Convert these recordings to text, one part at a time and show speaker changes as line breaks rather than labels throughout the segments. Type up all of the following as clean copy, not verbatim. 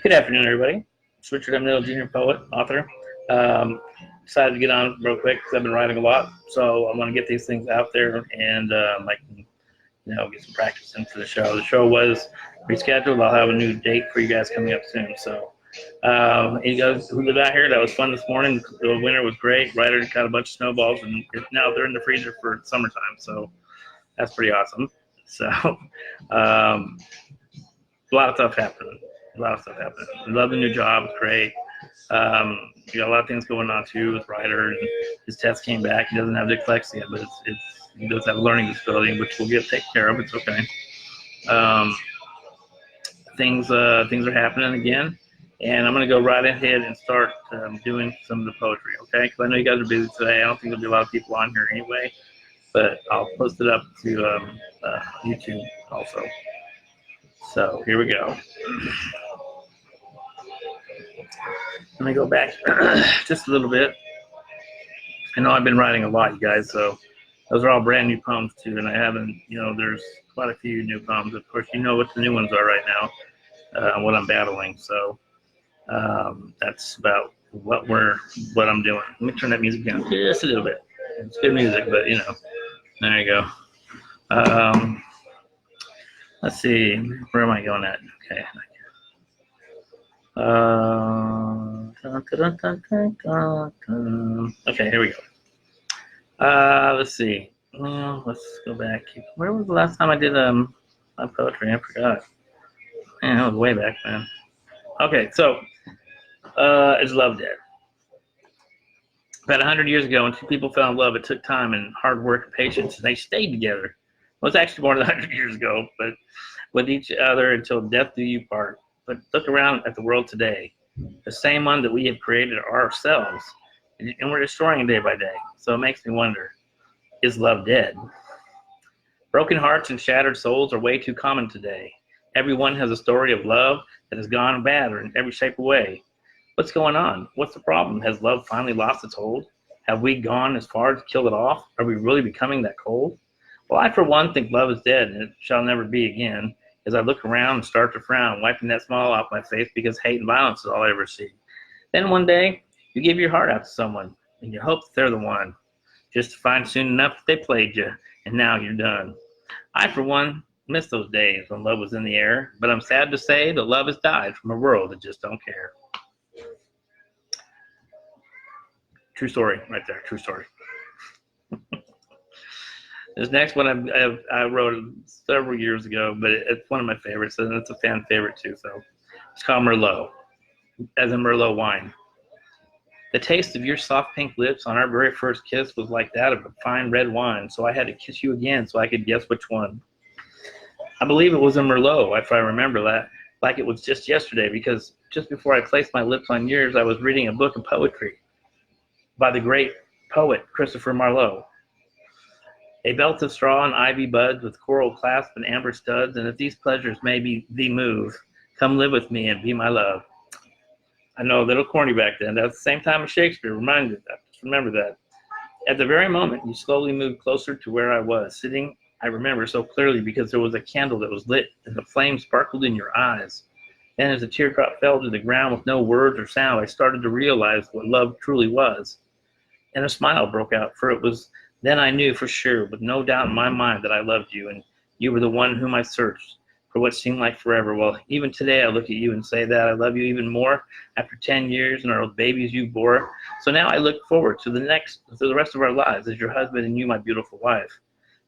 Good afternoon, everybody. It's Richard M Knittle Jr., poet, author. Decided to get on real quick because I've been writing a lot, so I want to get these things out there and I can, get some practice in for the show. The show was rescheduled. I'll have a new date for you guys coming up soon. So, you guys who live out here, that was fun this morning. The winter was great. Ryder got a bunch of snowballs, and now they're in the freezer for summertime. So that's pretty awesome. So, a lot of stuff happening. I love the new job. It's great. We got a lot of things going on too with Ryder. And his test came back. He doesn't have dyslexia, but he does have a learning disability, which we'll get taken care of. It's okay. Things are happening again, and I'm gonna go right ahead and start doing some of the poetry. Okay? Because I know you guys are busy today. I don't think there'll be a lot of people on here anyway, but I'll post it up to YouTube also. So here we go. Let me go back just a little bit. I know I've been writing a lot, you guys, so those are all brand new poems too, and I haven't, there's quite a few new poems. Of course, you know what the new ones are right now, what I'm battling, so that's about what I'm doing. Let me turn that music down just a little bit. It's good music, but there you go. Let's see, where am I going at? Okay. Okay, here we go. Let's see. Well, let's go back. Where was the last time I did my poetry? I forgot. Man, that was way back, man. Okay, so is love dead? About 100 years ago, when two people fell in love, it took time and hard work and patience, and they stayed together. Well, it's actually more than 100 years ago, but with each other until death do you part. But look around at the world today, the same one that we have created ourselves, and we're destroying it day by day. So it makes me wonder, is love dead? Broken hearts and shattered souls are way too common today. Everyone has a story of love that has gone bad or in every shape of way. What's going on? What's the problem? Has love finally lost its hold? Have we gone as far to kill it off? Are we really becoming that cold? Well, I, for one, think love is dead, and it shall never be again. As I look around and start to frown, wiping that smile off my face because hate and violence is all I ever see. Then one day, you give your heart out to someone, and you hope that they're the one, just to find soon enough that they played you, and now you're done. I, for one, miss those days when love was in the air, but I'm sad to say that love has died from a world that just don't care. True story right there, true story. This next one I wrote several years ago, but it's one of my favorites, and it's a fan favorite too. So it's called Merlot, as in Merlot wine. The taste of your soft pink lips on our very first kiss was like that of a fine red wine, so I had to kiss you again so I could guess which one. I believe it was a Merlot, if I remember that, like it was just yesterday, because just before I placed my lips on yours, I was reading a book of poetry by the great poet Christopher Marlowe. A belt of straw and ivy buds with coral clasp and amber studs, and if these pleasures may be thee move, come live with me and be my love. I know, a little corny back then. That's the same time as Shakespeare. Remember that. Just remember that. At the very moment, you slowly moved closer to where I was sitting. I remember so clearly because there was a candle that was lit, and the flame sparkled in your eyes. Then as a teardrop fell to the ground with no words or sound, I started to realize what love truly was. And a smile broke out, for it was then I knew for sure, with no doubt in my mind, that I loved you, and you were the one whom I searched for what seemed like forever. Well, even today I look at you and say that I love you even more after 10 years and our babies you bore. So now I look forward to the rest of our lives as your husband and you, my beautiful wife.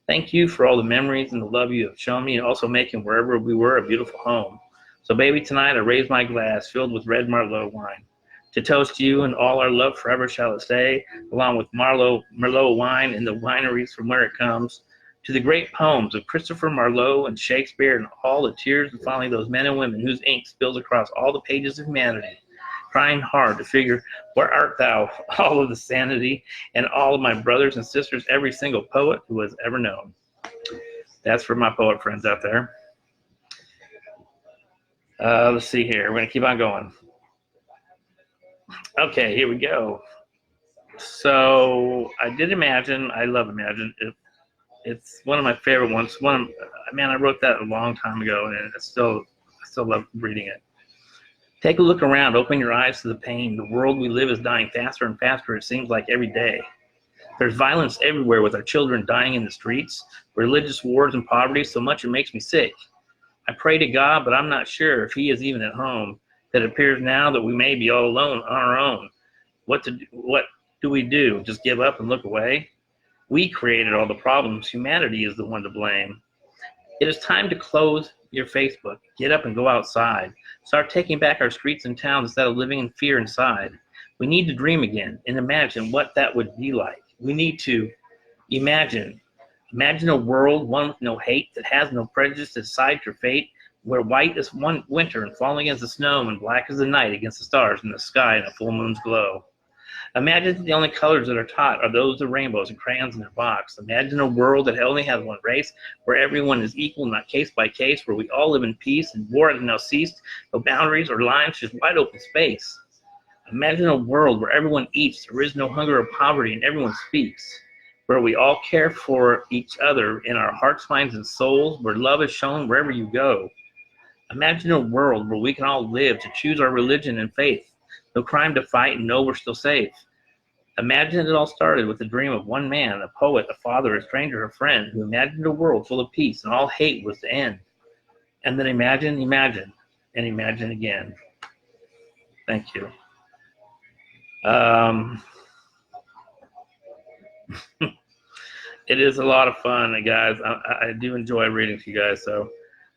Thank you for all the memories and the love you have shown me, and also making wherever we were a beautiful home. So baby, tonight I raise my glass filled with red Merlot wine. To toast you and all our love forever shall it stay, along with Merlot wine and the wineries from where it comes, to the great poems of Christopher Marlowe and Shakespeare and all the tears and finally those men and women whose ink spills across all the pages of humanity, trying hard to figure where art thou, all of the sanity, and all of my brothers and sisters, every single poet who has ever known. That's for my poet friends out there. Let's see here. We're going to keep on going. Okay, here we go. So I did Imagine. I love Imagine. It's one of my favorite ones. I wrote that a long time ago, and I still love reading it. Take a look around, open your eyes to the pain. The world we live is dying faster and faster, it seems like every day. There's violence everywhere with our children dying in the streets, religious wars and poverty, so much it makes me sick. I pray to God, but I'm not sure if he is even at home. That it appears now that we may be all alone on our own. What do we do? Just give up and look away? We created all the problems. Humanity is the one to blame. It is time to close your Facebook. Get up and go outside. Start taking back our streets and towns instead of living in fear inside. We need to dream again and imagine what that would be like. We need to imagine a world, one with no hate, that has no prejudice to decide your fate, where white is one winter and falling against the snow and black is the night against the stars in the sky and a full moon's glow. Imagine that the only colors that are taught are those of rainbows and crayons in their box. Imagine a world that only has one race, where everyone is equal, not case by case, where we all live in peace and war has now ceased, no boundaries or lines, just wide open space. Imagine a world where everyone eats, there is no hunger or poverty, and everyone speaks, where we all care for each other in our hearts, minds, and souls, where love is shown wherever you go. Imagine a world where we can all live to choose our religion and faith, no crime to fight, and know we're still safe. Imagine it all started with the dream of one man, a poet, a father, a stranger, a friend, who imagined a world full of peace and all hate was to end. And then imagine, and imagine again. Thank you. It is a lot of fun, guys. I do enjoy reading to you guys. So,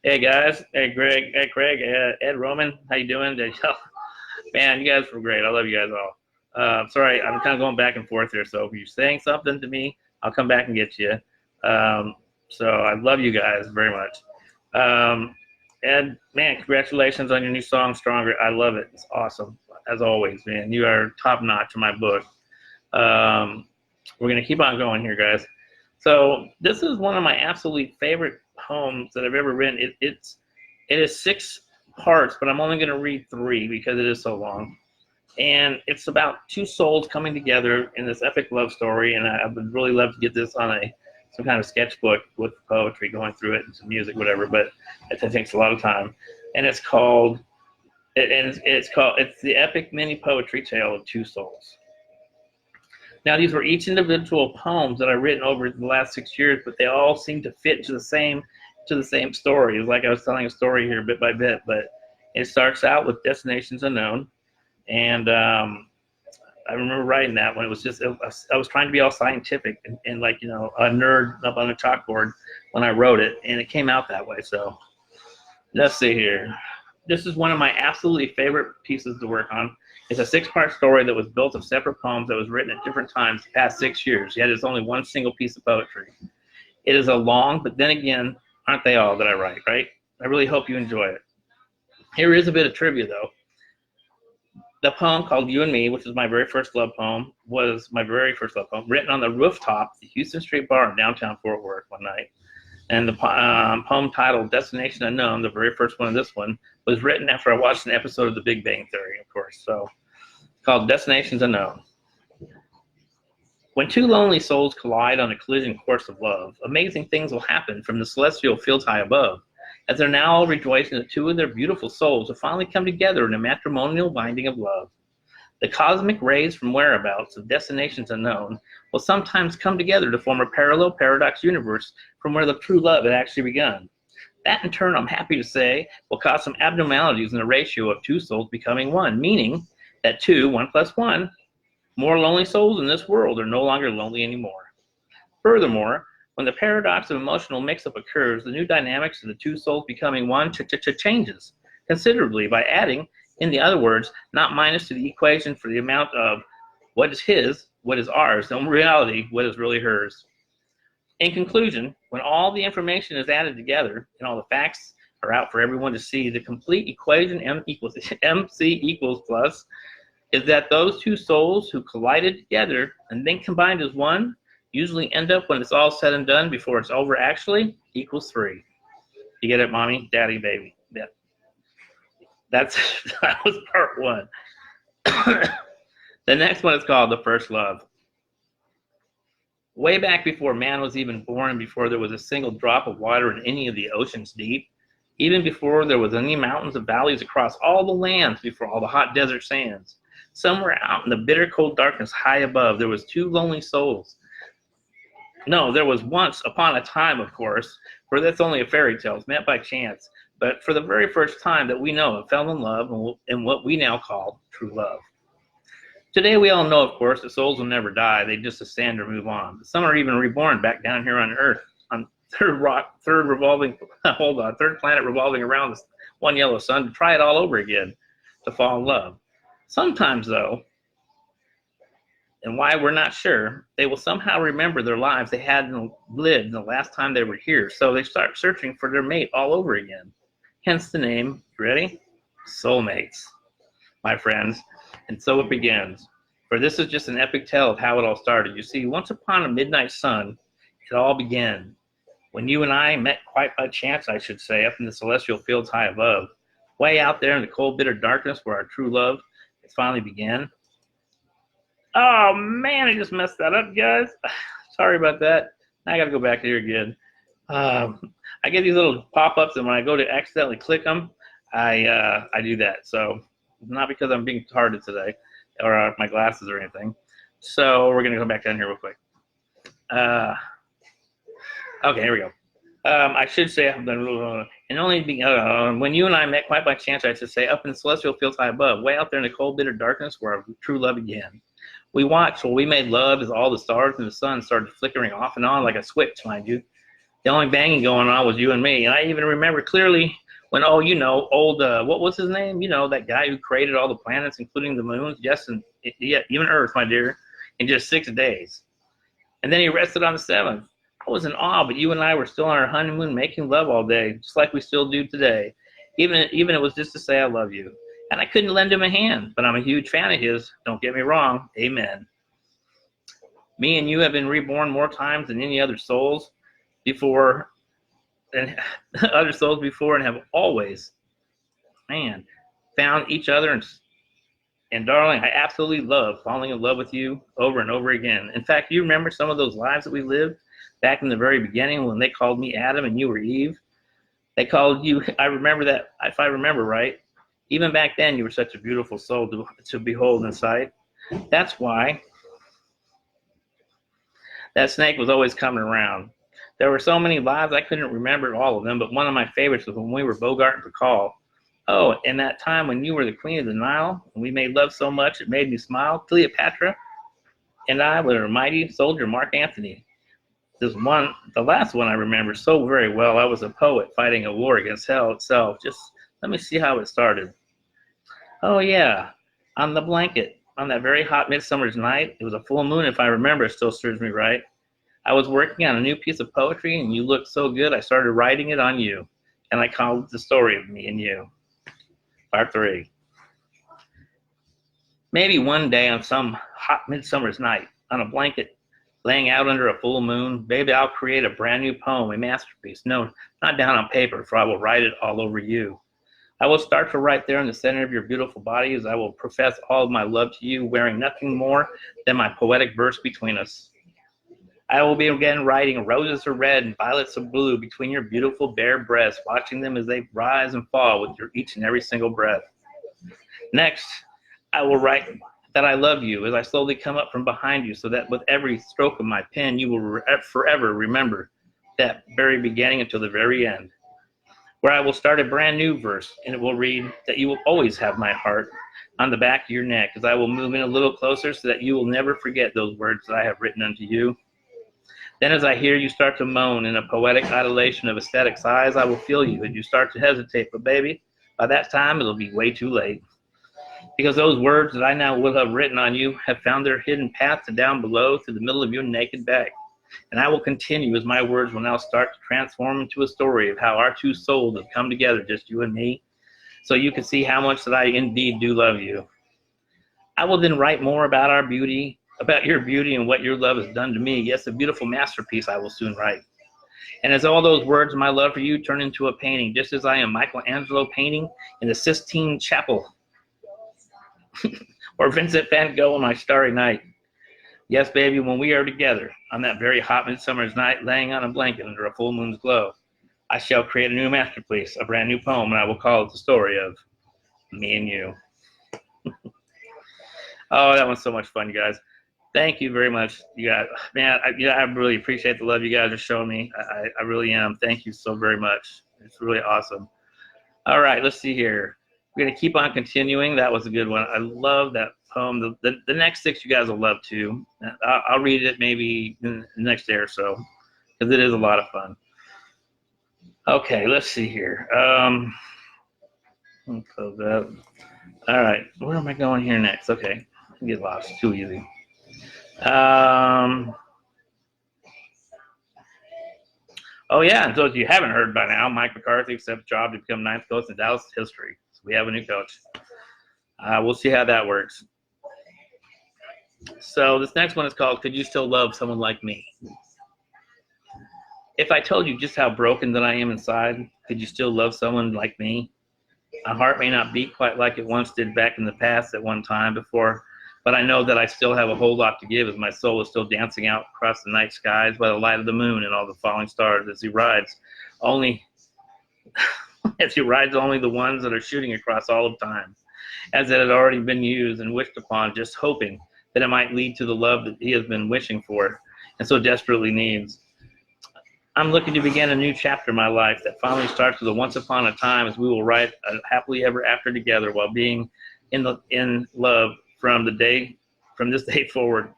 hey guys, hey Greg, hey Craig, Ed Roman, how you doing? Man, you guys were great. I love you guys all. Sorry, I'm kind of going back and forth here. So if you're saying something to me, I'll come back and get you. So I love you guys very much. Ed, man, congratulations on your new song, Stronger. I love it. It's awesome. As always, man, you are top notch in my book. We're going to keep on going here, guys. So this is one of my absolutely favorite poems that I've ever written. It is 6 parts, but I'm only going to read 3 because it is so long. And it's about 2 souls coming together in this epic love story. And I would really love to get this on some kind of sketchbook with poetry going through it and some music, whatever. But it takes a lot of time. And it's called it's the epic mini poetry tale of 2 souls. Now, these were each individual poems that I've written over the last 6 years, but they all seem to fit to the same story. It's like I was telling a story here bit by bit, but it starts out with Destinations Unknown. And I remember writing that when it was just, I was trying to be all scientific and like, you know, a nerd up on a chalkboard when I wrote it, and it came out that way. So let's see here. This is one of my absolutely favorite pieces to work on. It's a 6-part story that was built of separate poems that was written at different times the past 6 years, yet it's only one single piece of poetry. It is a long, but then again, aren't they all that I write, right? I really hope you enjoy it. Here is a bit of trivia, though. The poem called You and Me, which is my very first love poem, was my very first love poem, written on the rooftop of the Houston Street Bar in downtown Fort Worth one night. And the poem titled Destination Unknown, the very first one of this one, was written after I watched an episode of The Big Bang Theory, of course. So, called Destinations Unknown. When 2 lonely souls collide on a collision course of love, amazing things will happen from the celestial fields high above, as they're now all rejoicing that 2 of their beautiful souls have finally come together in a matrimonial binding of love. The cosmic rays from whereabouts of destinations unknown will sometimes come together to form a parallel paradox universe from where the true love had actually begun. That, in turn, I'm happy to say, will cause some abnormalities in the ratio of 2 souls becoming 1, meaning that 2, 1 plus 1, more lonely souls in this world are no longer lonely anymore. Furthermore, when the paradox of emotional mix-up occurs, the new dynamics of the 2 souls becoming 1 changes considerably by adding, in the other words, not minus to the equation for the amount of what is his, what is ours, and in reality, what is really hers. In conclusion, when all the information is added together and all the facts are out for everyone to see, the complete equation MC equals plus is that those 2 souls who collided together and then combined as 1 usually end up, when it's all said and done, before it's over actually, equals 3. You get it, mommy, daddy, baby? Yeah. That was part 1. The next one is called The First Love. Way back before man was even born and before there was a single drop of water in any of the oceans deep, Even before there was any mountains and valleys across all the lands, before all the hot desert sands. Somewhere out in the bitter cold darkness high above, there was two lonely souls. No, there was once upon a time, of course, for that's only a fairy tale, meant by chance, but for the very first time that we know of, fell in love in what we now call true love. Today we all know, of course, that souls will never die. They just ascend or move on. Some are even reborn back down here on Earth, on third planet revolving around this one yellow sun to try it all over again, to fall in love. Sometimes, though, and why we're not sure, they will somehow remember their lives they hadn't lived the last time they were here, so they start searching for their mate all over again. Hence the name, you ready? Soulmates, my friends. And so it begins. For this is just an epic tale of how it all started. You see, once upon a midnight sun, it all began. When you and I met quite by chance, I should say, up in the celestial fields high above, way out there in the cold, bitter darkness where our true love has finally began. Oh man, I just messed that up, guys. Sorry about that. I gotta go back here again. I get these little pop-ups, and when I go to accidentally click them, I do that. So not because I'm being retarded today, or my glasses or anything. So we're gonna go back down here real quick. Okay, here we go. I should say, and only when you and I met quite by chance, I should say, up in the celestial fields high above, way out there in the cold, bitter darkness where our true love began. We watched while we made love as all the stars and the sun started flickering off and on like a switch, mind you. The only banging going on was you and me. And I even remember clearly when, what was his name? You know, that guy who created all the planets, including the moons, yes, and yeah, even Earth, my dear, in just 6 days. And then he rested on the 7th. I was in awe, but you and I were still on our honeymoon making love all day, just like we still do today. Even it was just to say I love you. And I couldn't lend him a hand, but I'm a huge fan of his. Don't get me wrong. Amen. Me and you have been reborn more times than any other souls before, and have always, found each other. And darling, I absolutely love falling in love with you over and over again. In fact, you remember some of those lives that we lived back in the very beginning when they called me Adam and you were Eve? They called you, I remember that, if I remember right. Even back then, you were such a beautiful soul to behold in sight. That's why that snake was always coming around. There were so many lives, I couldn't remember all of them, but one of my favorites was when we were Bogart and Bacall. Oh, and that time when you were the queen of the Nile, and we made love so much it made me smile, Cleopatra, and I were a mighty soldier, Mark Antony. The last one I remember so very well. I was a poet fighting a war against hell itself. Just let me see how it started. Oh yeah, on the blanket, on that very hot midsummer's night, it was a full moon if I remember, it still serves me right. I was working on a new piece of poetry and you looked so good I started writing it on you. And I called it The Story of Me and You. Part 3. Maybe one day on some hot midsummer's night, on a blanket, laying out under a full moon, baby, I'll create a brand new poem, a masterpiece. No, not down on paper, for I will write it all over you. I will start to write there in the center of your beautiful body as I will profess all of my love to you, wearing nothing more than my poetic verse between us. I will be again writing roses are red and violets are blue between your beautiful bare breasts, watching them as they rise and fall with your each and every single breath. Next, I will write that I love you as I slowly come up from behind you so that with every stroke of my pen, you will forever remember that very beginning until the very end, where I will start a brand new verse, and it will read that you will always have my heart on the back of your neck as I will move in a little closer so that you will never forget those words that I have written unto you. Then as I hear you start to moan in a poetic adulation of ecstatic sighs, I will feel you and you start to hesitate. But baby, by that time, it'll be way too late. Because those words that I now will have written on you have found their hidden path to down below through the middle of your naked back. And I will continue as my words will now start to transform into a story of how our two souls have come together, just you and me, so you can see how much that I indeed do love you. I will then write more about our beauty, about your beauty and what your love has done to me. Yes, a beautiful masterpiece I will soon write. And as all those words, my love for you, turn into a painting, just as I am Michelangelo painting in the Sistine Chapel, or Vincent van Gogh on My Starry Night. Yes, baby, when we are together on that very hot midsummer's night, laying on a blanket under a full moon's glow, I shall create a new masterpiece, a brand new poem, and I will call it The Story of Me and You. Oh, that was so much fun, you guys. Thank you very much, you guys. Man, I really appreciate the love you guys are showing me. I really am. Thank you so very much. It's really awesome. All right, let's see here. We're going to keep on continuing. That was a good one. I love that poem. The next 6 you guys will love too. I'll read it maybe in the next day or so because it is a lot of fun. Okay, let's see here. Let me close that. All right, where am I going here next? Okay, I get lost. Too easy. Oh yeah, so if you haven't heard by now, Mike McCarthy accepts job to become 9th coach in Dallas history. So we have a new coach. We'll see how that works. So this next one is called Could You Still Love Someone Like Me? If I told you just how broken that I am inside, could you still love someone like me? My heart may not beat quite like it once did back in the past at one time before, but I know that I still have a whole lot to give as my soul is still dancing out across the night skies by the light of the moon and all the falling stars as he rides only the ones that are shooting across all of time, as it had already been used and wished upon, just hoping that it might lead to the love that he has been wishing for and so desperately needs. I'm looking to begin a new chapter in my life that finally starts with a once upon a time as we will write a happily ever after together while being in love from this day forward,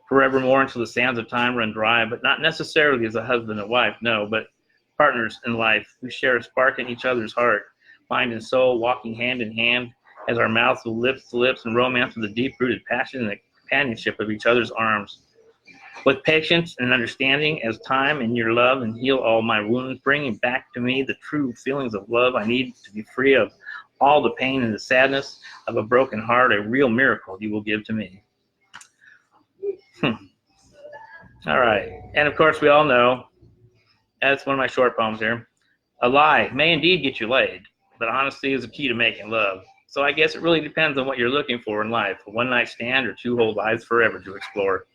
forevermore until the sands of time run dry, but not necessarily as a husband and wife, no, but partners in life who share a spark in each other's heart, mind and soul, walking hand in hand as our mouths will lips to lips and romance with the deep-rooted passion and the companionship of each other's arms. With patience and understanding as time and your love and heal all my wounds, bringing back to me the true feelings of love I need to be free of all the pain and the sadness of a broken heart, a real miracle you will give to me. All right. And of course, we all know, that's one of my short poems here, a lie may indeed get you laid, but honesty is the key to making love. So I guess it really depends on what you're looking for in life, a one-night stand or 2 whole lives forever to explore.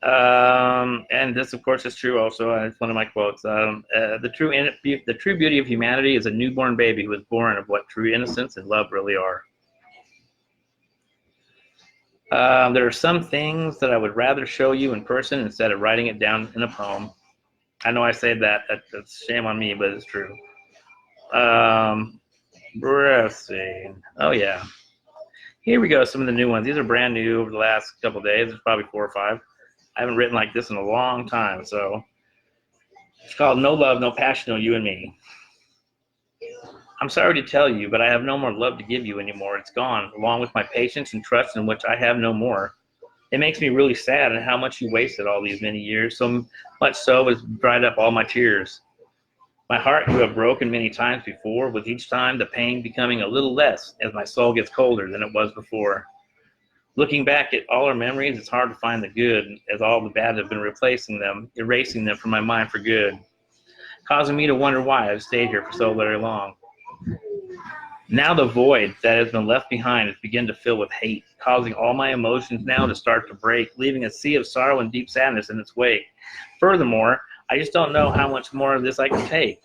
And this, of course, is true also. It's one of my quotes. The true beauty of humanity is a newborn baby who is born of what true innocence and love really are. There are some things that I would rather show you in person instead of writing it down in a poem. I know I say that. That's shame on me, but it's true. Let's see. Oh, yeah. Here we go. Some of the new ones. These are brand new over the last couple of days. There's probably 4 or 5. I haven't written like this in a long time, so it's called No Love, No Passion, No You and Me. I'm sorry to tell you, but I have no more love to give you anymore. It's gone, along with my patience and trust in which I have no more. It makes me really sad and how much you wasted all these many years, so much so it's dried up all my tears. My heart you have broken many times before, with each time the pain becoming a little less as my soul gets colder than it was before. Looking back at all our memories, it's hard to find the good, as all the bad have been erasing them from my mind for good, causing me to wonder why I've stayed here for so very long. Now the void that has been left behind has begun to fill with hate, causing all my emotions now to start to break, leaving a sea of sorrow and deep sadness in its wake. Furthermore, I just don't know how much more of this I can take.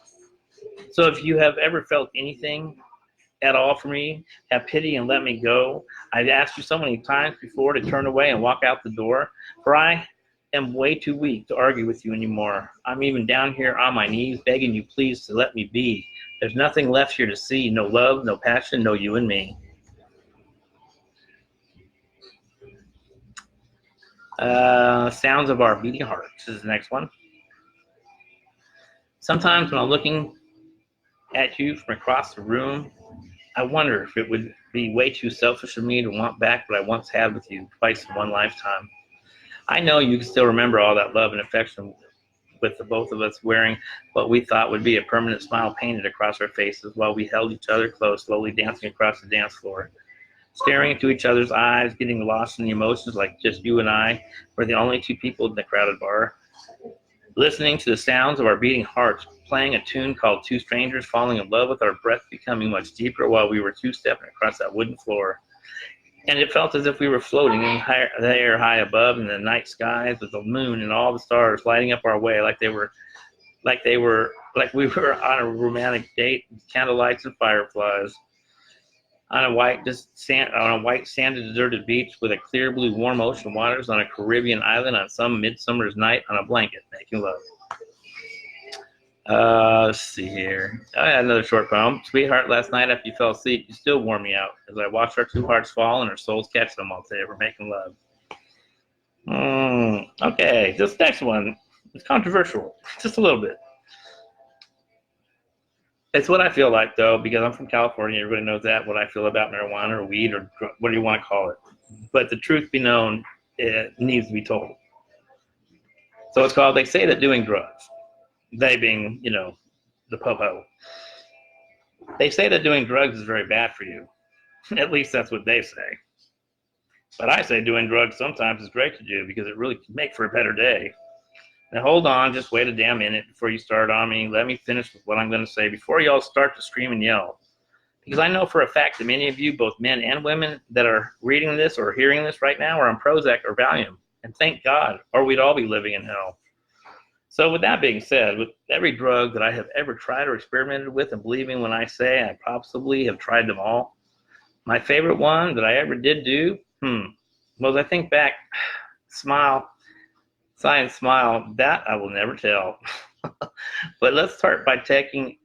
So if you have ever felt anything at all for me, have pity and let me go. I've asked you so many times before to turn away and walk out the door, for I am way too weak to argue with you anymore. I'm even down here on my knees begging you please to let me be. There's nothing left here to see, no love, no passion, no you and me. Sounds of Our Beating Hearts is the next one. Sometimes when I'm looking at you from across the room, I wonder if it would be way too selfish of me to want back what I once had with you twice in one lifetime. I know you can still remember all that love and affection with the both of us wearing what we thought would be a permanent smile painted across our faces while we held each other close, slowly dancing across the dance floor. Staring into each other's eyes, getting lost in the emotions like just you and I were the only 2 people in the crowded bar. Listening to the sounds of our beating hearts, playing a tune called Two Strangers, falling in love with our breath becoming much deeper while we were 2-stepping across that wooden floor. And it felt as if we were floating in the air high above in the night skies with the moon and all the stars lighting up our way like we were on a romantic date with candlelights and fireflies on a white sanded deserted beach with a clear blue warm ocean waters on a Caribbean island on some midsummer's night on a blanket making love. Let's see here. I had another short poem. Sweetheart, last night after you fell asleep, you still wore me out as I watched our two hearts fall and our souls catch them all today. We're making love. Okay, this next one is controversial, just a little bit. It's what I feel like, though, because I'm from California. Everybody knows that, what I feel about marijuana or weed or what do you want to call it. But the truth be known, it needs to be told. So it's called, they say that doing drugs, they being, the po-po. They say that doing drugs is very bad for you. At least that's what they say. But I say doing drugs sometimes is great to do because it really can make for a better day. Now hold on, just wait a damn minute before you start on me. Let me finish with what I'm going to say before y'all start to scream and yell. Because I know for a fact that many of you, both men and women, that are reading this or hearing this right now are on Prozac or Valium. And thank God, or we'd all be living in hell. So with that being said, with every drug that I have ever tried or experimented with, and believe me when I say I possibly have tried them all, my favorite one that I ever did do, was I think back, smile, that I will never tell. But let's start by talking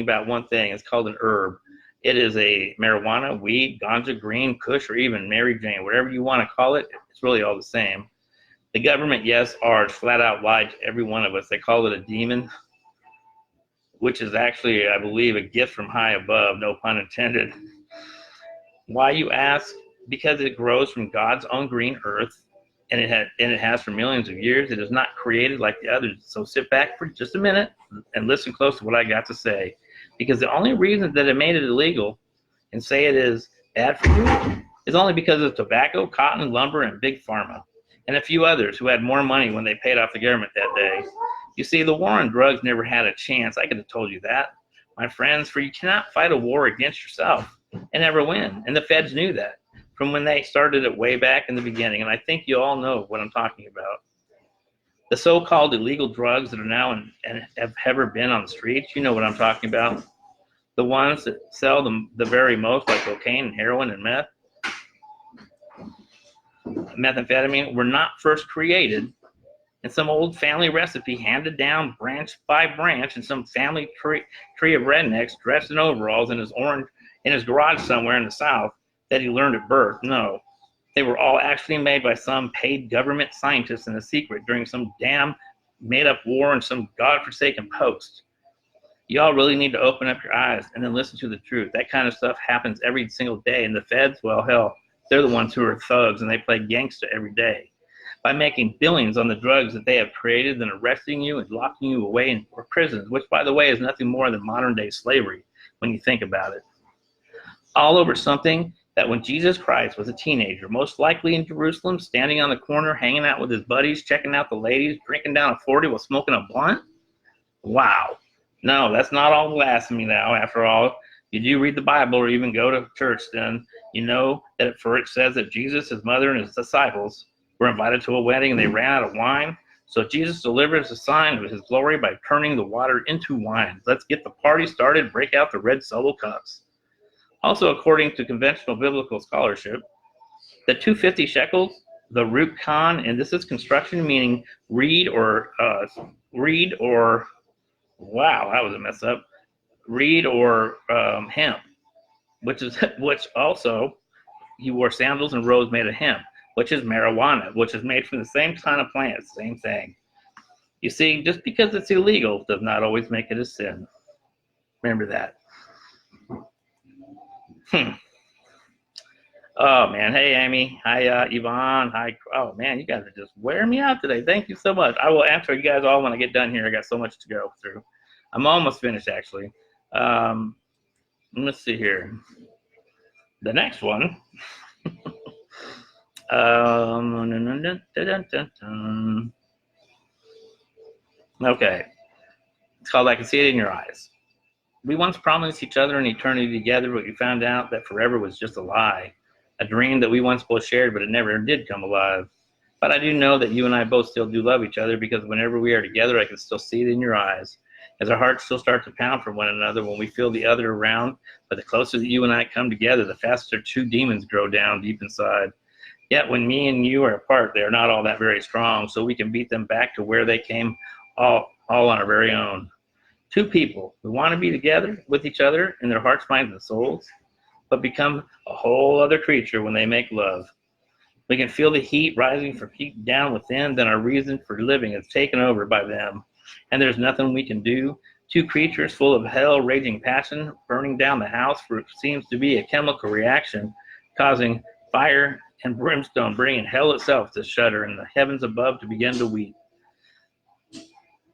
about one thing. It's called an herb. It is a marijuana, weed, ganja, green, kush, or even Mary Jane, whatever you want to call it. It's really all the same. The government, yes, ours, flat out lied to every one of us. They call it a demon, which is actually, I believe, a gift from high above, no pun intended. Why, you ask? Because it grows from God's own green earth, and it has for millions of years. It is not created like the others. So sit back for just a minute and listen close to what I got to say. Because the only reason that it made it illegal and say it is bad for you is only because of tobacco, cotton, lumber, and big pharma, and a few others who had more money when they paid off the government that day. You see, the war on drugs never had a chance. I could have told you that, my friends, for you cannot fight a war against yourself and never win. And the feds knew that from when they started it way back in the beginning. And I think you all know what I'm talking about. The so-called illegal drugs that are now and have ever been on the streets, you know what I'm talking about. The ones that sell the very most, like cocaine and heroin and methamphetamine, were not first created in some old family recipe handed down branch by branch in some family tree of rednecks dressed in overalls in his garage somewhere in the South that he learned at birth. No, they were all actually made by some paid government scientists in a secret during some damn made-up war in some godforsaken post. Y'all really need to open up your eyes and then listen to the truth. That kind of stuff happens every single day, and the feds, well, hell, they're the ones who are thugs, and they play gangsta every day by making billions on the drugs that they have created, and arresting you and locking you away in prisons, which, by the way, is nothing more than modern-day slavery when you think about it. All over something that when Jesus Christ was a teenager, most likely in Jerusalem, standing on the corner, hanging out with his buddies, checking out the ladies, drinking down a 40 while smoking a blunt? Wow. No, that's not all blasphemy now. After all, did you read the Bible or even go to church, then you know that it says that Jesus, his mother, and his disciples were invited to a wedding and they ran out of wine. So Jesus delivers a sign of his glory by turning the water into wine. Let's get the party started. Break out the red Solo cups. Also, according to conventional biblical scholarship, the 250 shekels, the root con, and this is construction meaning reed or wow, that was a mess up. Reed or hemp, which also he wore sandals and robes made of hemp, which is marijuana, which is made from the same kind of plant, same thing. You see, just because it's illegal does not always make it a sin. Remember that. Oh man, hey Amy, hi Yvonne, hi. Oh man, you guys are just wearing me out today. Thank you so much. I will answer you guys all when I get done here. I got so much to go through. I'm almost finished actually. Let's see here. The next one. Okay, it's called I Can See It in Your Eyes. We once promised each other an eternity together, but we found out that forever was just a lie. a dream that we once both shared, but it never did come alive. But I do know that you and I both still do love each other, because whenever we are together, I can still see it in your eyes, as our hearts still start to pound for one another when we feel the other around. But the closer that you and I come together, the faster two demons grow down deep inside. Yet when me and you are apart, they are not all that very strong, so we can beat them back to where they came, all on our very own. Two people who want to be together with each other in their hearts, minds, and souls, but become a whole other creature when they make love. We can feel the heat rising from deep down within, then our reason for living is taken over by them, and there's nothing we can do. Two creatures full of hell, raging passion, burning down the house, for it seems to be a chemical reaction, causing fire and brimstone, bringing hell itself to shudder, and the heavens above to begin to weep,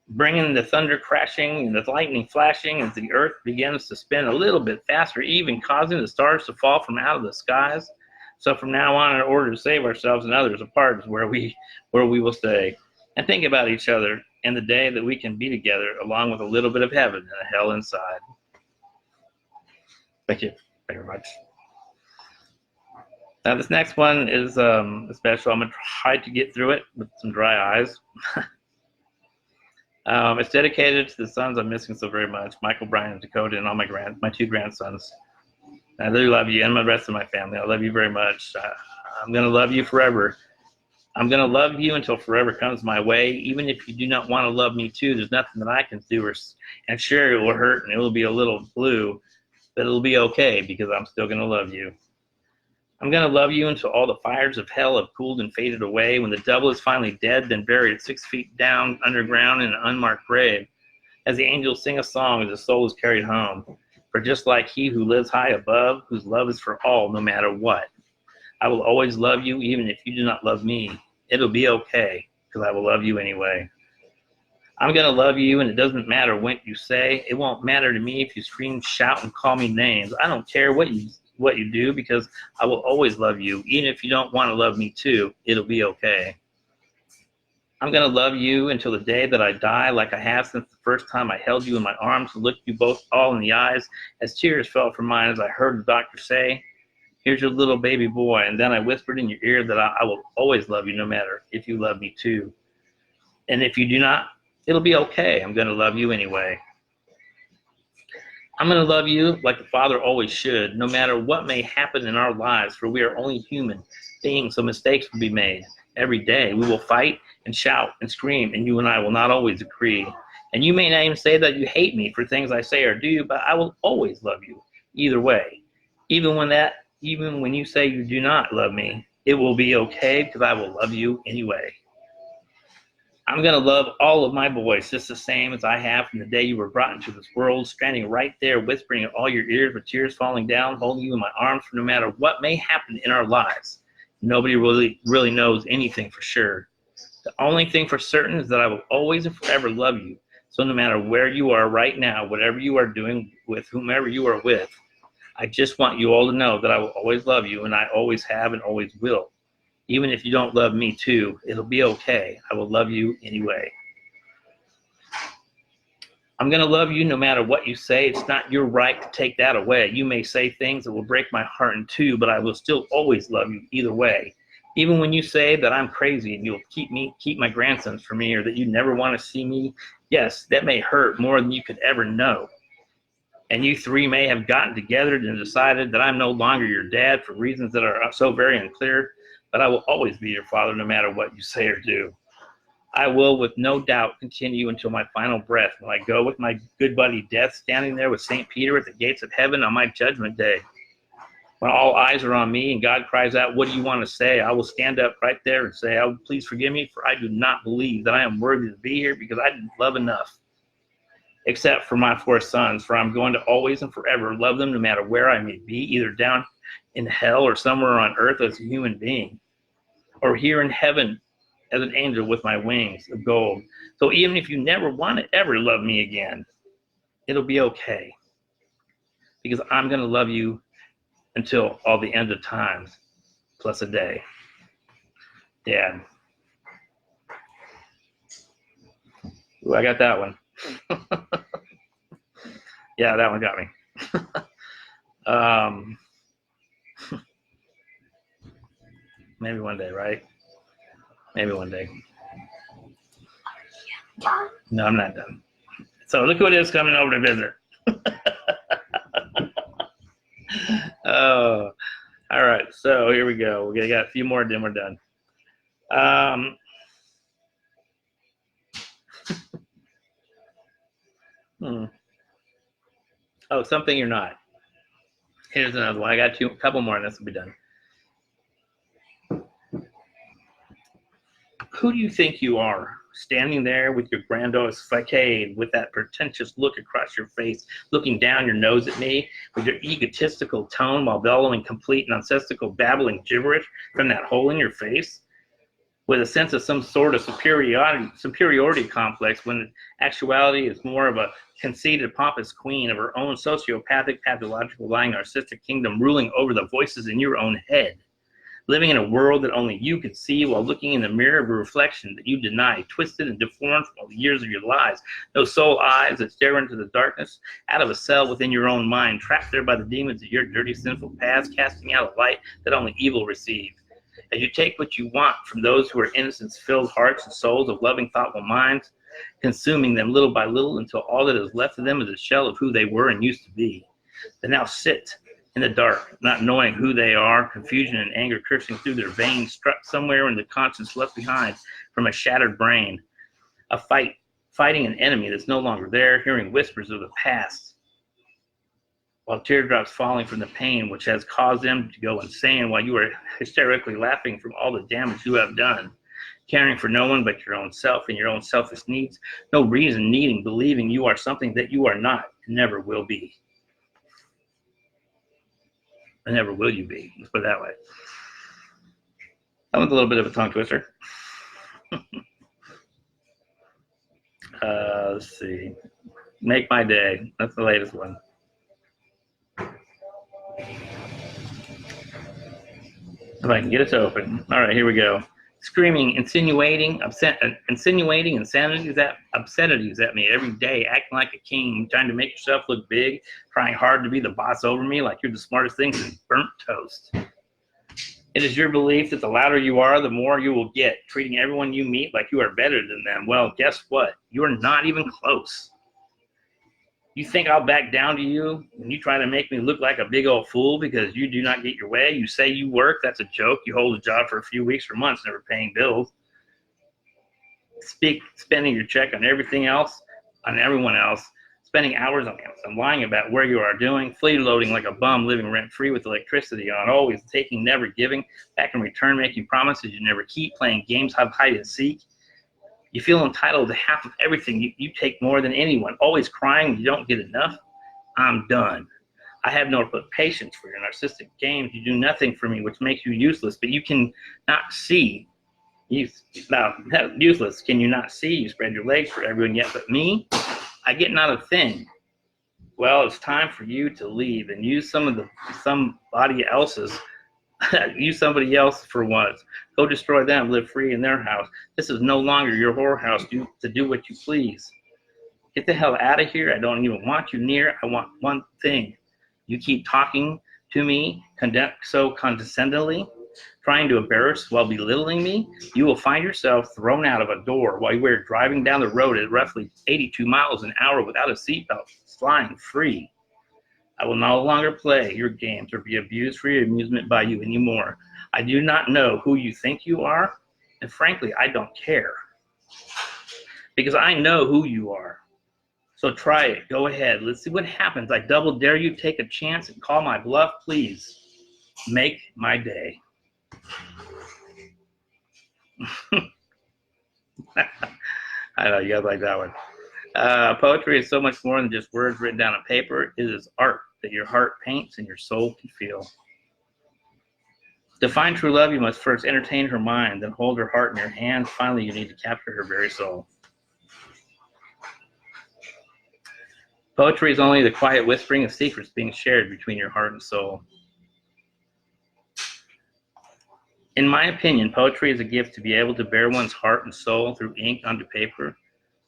bringing the thunder crashing and the lightning flashing as the earth begins to spin a little bit faster, even causing the stars to fall from out of the skies. So from now on, in order to save ourselves and others apart, is where we will stay and think about each other and the day that we can be together, along with a little bit of heaven and a hell inside. Thank you very much. Now this next one is special. I'm gonna try to get through it with some dry eyes. It's dedicated to the sons I'm missing so very much, Michael, Brian, and Dakota, and all my two grandsons. I really love you and the rest of my family. I love you very much. I'm going to love you forever. I'm going to love you until forever comes my way. Even if you do not want to love me too, there's nothing that I can do. And sure, it will hurt and it will be a little blue, but it'll be okay, because I'm still going to love you. I'm going to love you until all the fires of hell have cooled and faded away, when the devil is finally dead, then buried 6 feet down underground in an unmarked grave, as the angels sing a song as the soul is carried home. For just like he who lives high above, whose love is for all, no matter what, I will always love you, even if you do not love me. It'll be okay, because I will love you anyway. I'm going to love you, and it doesn't matter what you say. It won't matter to me if you scream, shout, and call me names. I don't care what you do, because I will always love you, even if you don't want to love me too. It'll be okay. I'm going to love you until the day that I die, like I have since the first time I held you in my arms and looked you both all in the eyes, as tears fell from mine as I heard the doctor say, "Here's your little baby boy." And then I whispered in your ear that I will always love you, no matter if you love me too. And if you do not, it'll be okay. I'm going to love you anyway. I'm going to love you like the Father always should, no matter what may happen in our lives, for we are only human beings, so mistakes will be made. Every day we will fight and shout and scream, and you and I will not always agree. And you may not even say that you hate me for things I say or do, but I will always love you either way. Even when you say you do not love me, it will be okay, because I will love you anyway. I'm going to love all of my boys just the same as I have from the day you were brought into this world, standing right there, whispering in all your ears with tears falling down, holding you in my arms, for no matter what may happen in our lives. Nobody really knows anything for sure. The only thing for certain is that I will always and forever love you. So no matter where you are right now, whatever you are doing, with whomever you are with, I just want you all to know that I will always love you, and I always have and always will. Even if you don't love me too, it'll be okay. I will love you anyway. I'm going to love you no matter what you say. It's not your right to take that away. You may say things that will break my heart in two, but I will still always love you either way. Even when you say that I'm crazy and you'll keep my grandsons from me, or that you never want to see me, yes, that may hurt more than you could ever know. And you three may have gotten together and decided that I'm no longer your dad for reasons that are so very unclear, but I will always be your father no matter what you say or do. I will with no doubt continue until my final breath, when I go with my good buddy Death, standing there with St. Peter at the gates of heaven on my judgment day. When all eyes are on me and God cries out, "What do you want to say?" I will stand up right there and say, "Oh, please forgive me, for I do not believe that I am worthy to be here, because I didn't love enough. Except for my 4 sons, for I'm going to always and forever love them no matter where I may be, either down in hell or somewhere on earth as a human being, or here in heaven as an angel with my wings of gold. So even if you never want to ever love me again, it'll be okay, because I'm going to love you until all the end of times, plus a day. Dad." Ooh, I got that one. Yeah, that one got me. Maybe one day, right? Maybe one day. No, I'm not done. So look who it is coming over to visit. Oh, all right. So here we go. We got a few more, then we're done. Oh, something you're not. Here's another one. I got a couple more, and this will be done. Who do you think you are, standing there with your grandiose facade, with that pretentious look across your face, looking down your nose at me, with your egotistical tone while bellowing complete nonsensical babbling gibberish from that hole in your face, with a sense of some sort of superiority complex, when in actuality is more of a conceited, pompous queen of her own sociopathic, pathological, lying, narcissistic kingdom, ruling over the voices in your own head, living in a world that only you could see while looking in the mirror of a reflection that you deny, twisted and deformed from all the years of your lives. No soul eyes that stare into the darkness, out of a cell within your own mind, trapped there by the demons of your dirty, sinful past, casting out a light that only evil receives. As you take what you want from those who are innocence-filled hearts and souls of loving, thoughtful minds, consuming them little by little until all that is left of them is a shell of who they were and used to be. They now sit in the dark, not knowing who they are, confusion and anger coursing through their veins, struck somewhere in the conscience left behind from a shattered brain. Fighting an enemy that's no longer there, hearing whispers of the past, while teardrops falling from the pain which has caused them to go insane, while you are hysterically laughing from all the damage you have done, caring for no one but your own self and your own selfish needs, no reason needing, believing you are something that you are not and never will be. And never will you be. Let's put it that way. That was a little bit of a tongue twister. Let's see. Make My Day. That's the latest one. If I can get it to open. All right, here we go. Screaming, insinuating insanities at me every day, acting like a king, trying to make yourself look big, trying hard to be the boss over me like you're the smartest thing since burnt toast. It is your belief that the louder you are, the more you will get, treating everyone you meet like you are better than them. Well, guess what? You're not even close. You think I'll back down to you when you try to make me look like a big old fool because you do not get your way? You say you work, that's a joke. You hold a job for a few weeks or months, never paying bills. Spending your check on everything else, on everyone else, spending hours on lying about where you are doing, freeloading like a bum, living rent-free with electricity on, always taking, never giving, back in return making promises you never keep, playing games of hide and seek. You feel entitled to half of everything. You take more than anyone, always crying when you don't get enough. I'm done. I have no patience for your narcissistic games. You do nothing for me, which makes you useless, but you can not see. Useless. Can you not see? You spread your legs for everyone yet but me. I get not a thing. Well, it's time for you to leave and use somebody else's. Use somebody else for once. Go destroy them, live free in their house. This is no longer your whorehouse to do what you please. Get the hell out of here. I don't even want you near. I want one thing. You keep talking to me so condescendingly, trying to embarrass while belittling me, you will find yourself thrown out of a door while you are driving down the road at roughly 82 miles an hour without a seatbelt, flying free. I will no longer play your games or be abused for your amusement by you anymore. I do not know who you think you are, and frankly, I don't care. Because I know who you are. So try it. Go ahead. Let's see what happens. I double dare you. Take a chance and call my bluff, please. Make my day. I know you guys like that one. Poetry is so much more than just words written down on paper. It is art that your heart paints and your soul can feel. To find true love, you must first entertain her mind, then hold her heart in your hands. Finally, you need to capture her very soul. Poetry is only the quiet whispering of secrets being shared between your heart and soul. In my opinion, poetry is a gift to be able to bear one's heart and soul through ink onto paper,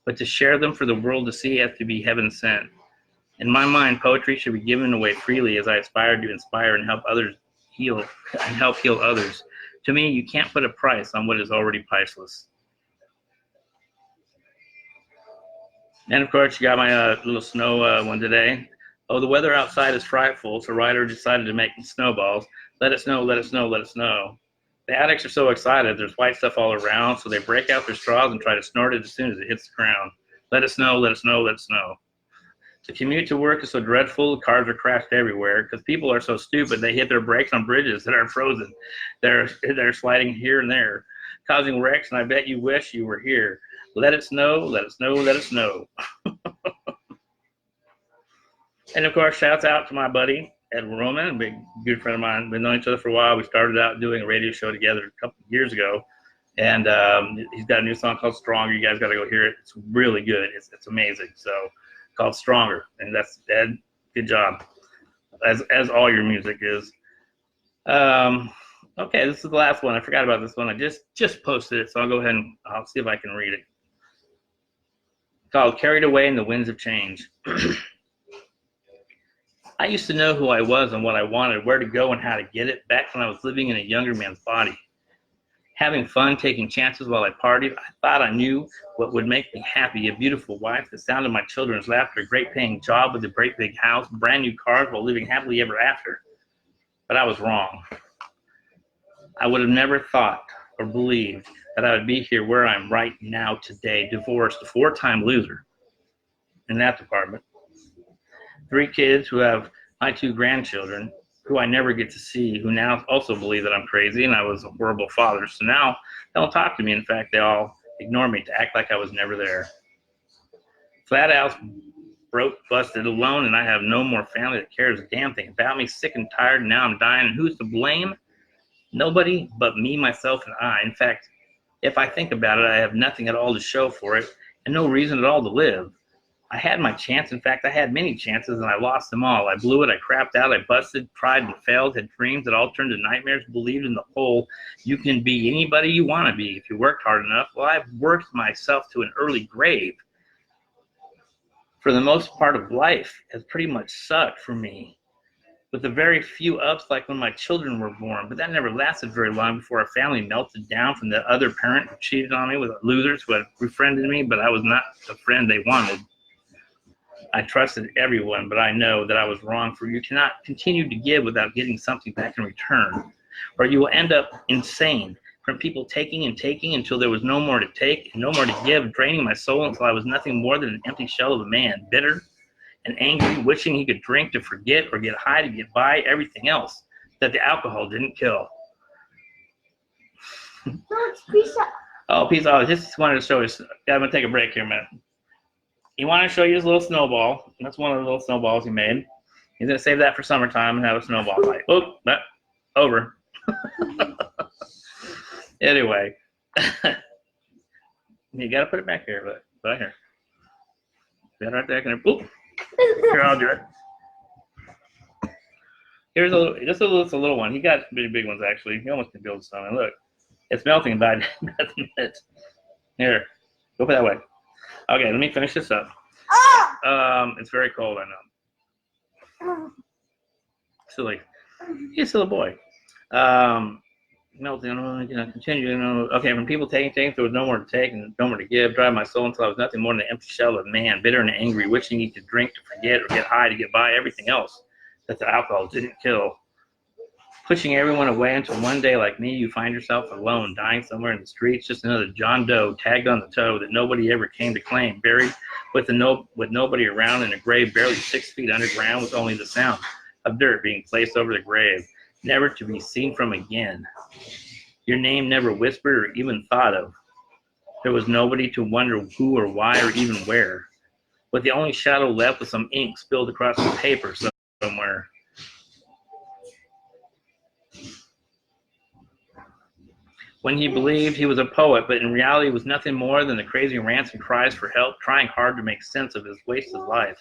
but to share them for the world to see has to be heaven sent. In my mind, poetry should be given away freely as I aspire to inspire and help others heal others. To me, you can't put a price on what is already priceless. And of course, you got my little snow one today. Oh, the weather outside is frightful, so Ryder decided to make snowballs. Let it snow, let it snow, let it snow. The addicts are so excited, there's white stuff all around, so they break out their straws and try to snort it as soon as it hits the ground. Let it snow, let it snow, let it snow. The commute to work is so dreadful, cars are crashed everywhere because people are so stupid they hit their brakes on bridges that are frozen. They're sliding here and there, causing wrecks, and I bet you wish you were here. Let it snow, let it snow, let it snow. And of course, shouts out to my buddy, Ed Roman, a big good friend of mine. We've been knowing each other for a while. We started out doing a radio show together a couple of years ago. And he's got a new song called Stronger. You guys got to go hear it. It's really good. It's amazing. So called Stronger. And that's Ed. Good job. As all your music is. Okay, this is the last one. I forgot about this one. I just posted it, so I'll go ahead and I'll see if I can read it. It's called Carried Away in the Winds of Change. I used to know who I was and what I wanted, where to go and how to get it, back when I was living in a younger man's body. Having fun, taking chances while I partied, I thought I knew what would make me happy, a beautiful wife, the sound of my children's laughter, a great paying job with a great big house, brand new cars while living happily ever after. But I was wrong. I would have never thought or believed that I would be here where I'm right now today, divorced, a 4-time loser in that department. 3 kids who have my 2 grandchildren, who I never get to see, who now also believe that I'm crazy and I was a horrible father. So now they don't talk to me. In fact, they all ignore me to act like I was never there. Flat out, broke, busted, alone, and I have no more family that cares a damn thing about me. Sick and tired, and now I'm dying. And who's to blame? Nobody but me, myself, and I. In fact, if I think about it, I have nothing at all to show for it and no reason at all to live. I had my chance. In fact, I had many chances, and I lost them all. I blew it. I crapped out. I busted, tried, and failed, had dreams that all turned to nightmares, believed in the whole, you can be anybody you want to be if you worked hard enough. Well, I've worked myself to an early grave. For the most part of life has pretty much sucked for me, with a very few ups like when my children were born. But that never lasted very long before our family melted down from the other parent who cheated on me with losers who had befriended me, but I was not the friend they wanted. I trusted everyone, but I know that I was wrong, for you cannot continue to give without getting something back in return, or you will end up insane from people taking and taking until there was no more to take and no more to give, draining my soul until I was nothing more than an empty shell of a man, bitter and angry, wishing he could drink to forget or get high to get by, everything else that the alcohol didn't kill. Oh, peace out. Just wanted to show you. I'm going to take a break here a minute. He wanted to show you his little snowball. That's one of the little snowballs he made. He's going to save that for summertime and have a snowball fight. Oh, that over. Anyway. You got to put it back here. But right here. That right there. Oop. Here, I'll do it. Here's a little, just a little one. He got pretty big ones, actually. He almost can build some. And look, it's melting in about a minute. Here, go put that way. Okay, let me finish this up. It's very cold, I know. Silly. He's still a boy. Melting, continue. Okay, from people taking, there was no more to take and no more to give. Drive my soul until I was nothing more than an empty shell of a man, bitter and angry, wishing he could drink to forget or get high to get by, everything else that the alcohol didn't kill. Pushing everyone away until one day, like me, you find yourself alone, dying somewhere in the streets, just another John Doe tagged on the toe that nobody ever came to claim, buried with nobody around in a grave barely 6 feet underground, with only the sound of dirt being placed over the grave, never to be seen from again. Your name never whispered or even thought of. There was nobody to wonder who or why or even where. But the only shadow left was some ink spilled across the paper somewhere. When he believed he was a poet, but in reality was nothing more than the crazy rants and cries for help, trying hard to make sense of his wasted life,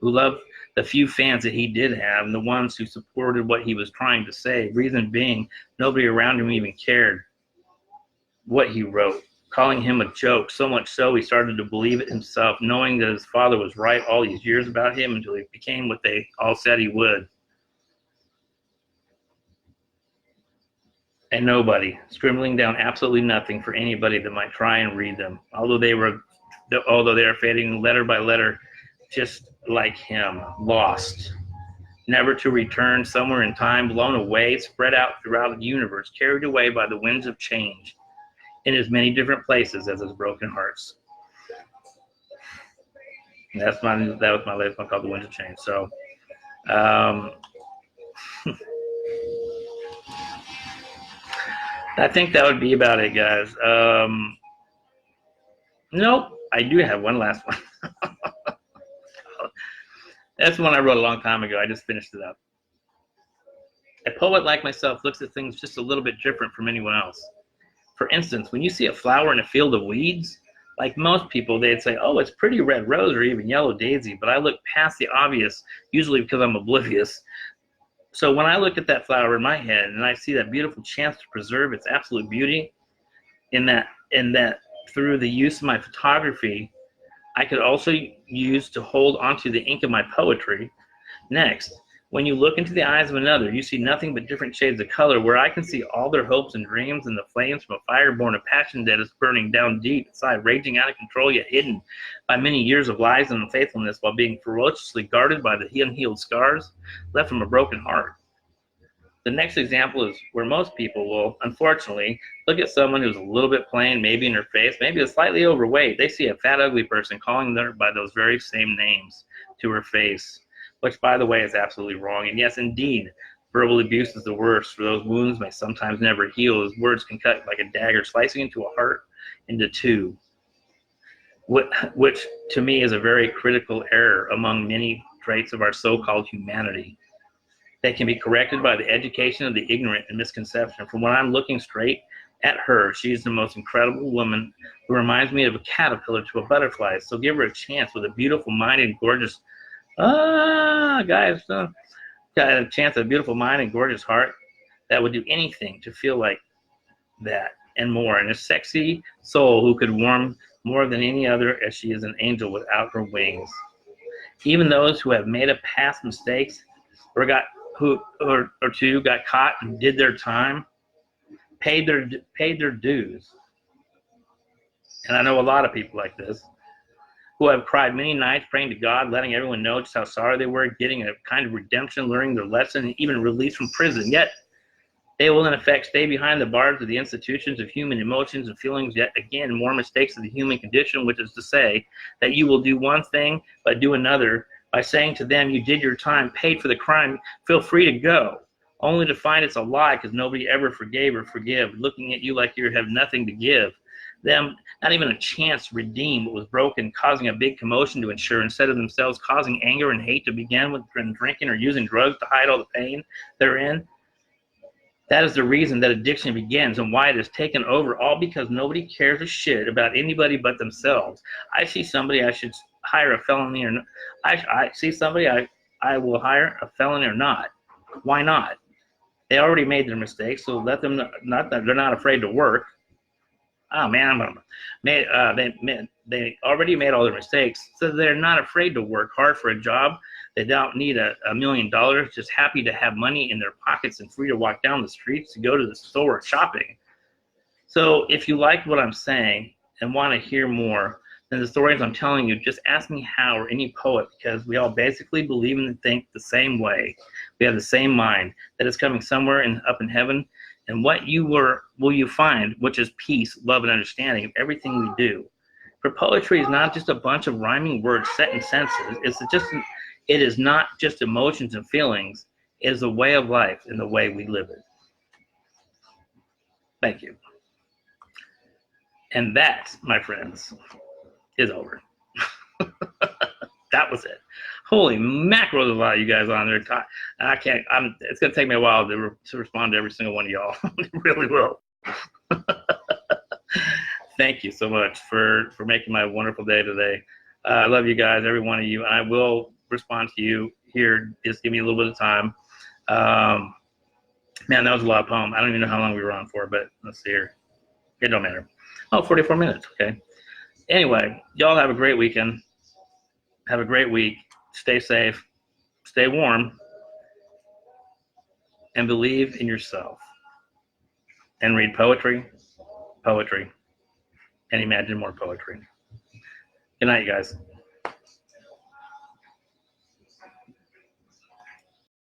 who loved the few fans that he did have and the ones who supported what he was trying to say, reason being nobody around him even cared what he wrote, calling him a joke, so much so he started to believe it himself, knowing that his father was right all these years about him until he became what they all said he would. and nobody, scribbling down absolutely nothing for anybody that might try and read them, although they are fading letter by letter, just like him, lost, never to return, somewhere in time, blown away, spread out throughout the universe, carried away by the winds of change, in as many different places as his broken hearts. And that was my latest one called The Winds of Change. So, I think that would be about it, guys. Nope, I do have one last one. That's one I wrote a long time ago. I just finished it up. A poet like myself looks at things just a little bit different from anyone else. For instance, when you see a flower in a field of weeds, like most people, they'd say, oh, it's pretty red rose or even yellow daisy, but I look past the obvious, usually because I'm oblivious. So when I look at that flower in my head and I see that beautiful chance to preserve its absolute beauty, in that through the use of my photography, I could also use to hold onto the ink of my poetry. Next, when you look into the eyes of another, you see nothing but different shades of color, where I can see all their hopes and dreams and the flames from a fire born of passion that is burning down deep inside, raging out of control, yet hidden by many years of lies and unfaithfulness, while being ferociously guarded by the unhealed scars left from a broken heart. The next example is where most people will, unfortunately, look at someone who's a little bit plain, maybe in her face, maybe is slightly overweight. They see a fat, ugly person calling her by those very same names to her face, which, by the way, is absolutely wrong. And yes, indeed, verbal abuse is the worst, for those wounds may sometimes never heal, as words can cut like a dagger, slicing into a heart into two, which to me is a very critical error among many traits of our so-called humanity. They can be corrected by the education of the ignorant and misconception. From when I'm looking straight at her, she's the most incredible woman who reminds me of a caterpillar to a butterfly. So give her a chance with a beautiful mind and gorgeous, guys, got a chance at a beautiful mind and gorgeous heart that would do anything to feel like that and more. And a sexy soul who could warm more than any other, as she is an angel without her wings. Even those who have made a past mistakes or got caught and did their time, paid their dues. And I know a lot of people like this who have cried many nights praying to God, letting everyone know just how sorry they were, getting a kind of redemption, learning their lesson, and even released from prison. Yet they will in effect stay behind the bars of the institutions of human emotions and feelings, yet again more mistakes of the human condition, which is to say that you will do one thing but do another, by saying to them, you did your time, paid for the crime, feel free to go, only to find it's a lie because nobody ever forgave or forgive, looking at you like you have nothing to give them, not even a chance to redeem what was broken, causing a big commotion to ensure, instead of themselves causing anger and hate to begin with, drinking or using drugs to hide all the pain they're in. That is the reason that addiction begins and why it is taken over, all because nobody cares a shit about anybody but themselves. I see somebody, I should hire a felony or not. I see somebody, I will hire a felony or not. Why not? They already made their mistakes, so let them, not that they're not afraid to work. Oh man, they already made all their mistakes, so they're not afraid to work hard for a job. They don't need $1 million, just happy to have money in their pockets and free to walk down the streets to go to the store shopping. So if you like what I'm saying and want to hear more than the stories I'm telling you, just ask me how, or any poet, because we all basically believe and think the same way. We have the same mind that is coming somewhere up in heaven. And what will you find, which is peace, love, and understanding of everything we do. For poetry is not just a bunch of rhyming words set in senses. It is not just emotions and feelings. It is a way of life and the way we live it. Thank you. And that, my friends, is over. That was it. Holy mackerel, there's a lot of you guys on there. It's going to take me a while to respond to every single one of y'all. It really will. Thank you so much for making my wonderful day today. I love you guys, every one of you. And I will respond to you here. Just give me a little bit of time. Man, that was a lot of poem. I don't even know how long we were on for, but let's see here. It don't matter. Oh, 44 minutes. Okay. Anyway, y'all have a great weekend. Have a great week. Stay safe. Stay warm. And believe in yourself. and read poetry, poetry, and imagine more poetry. Good night, you guys.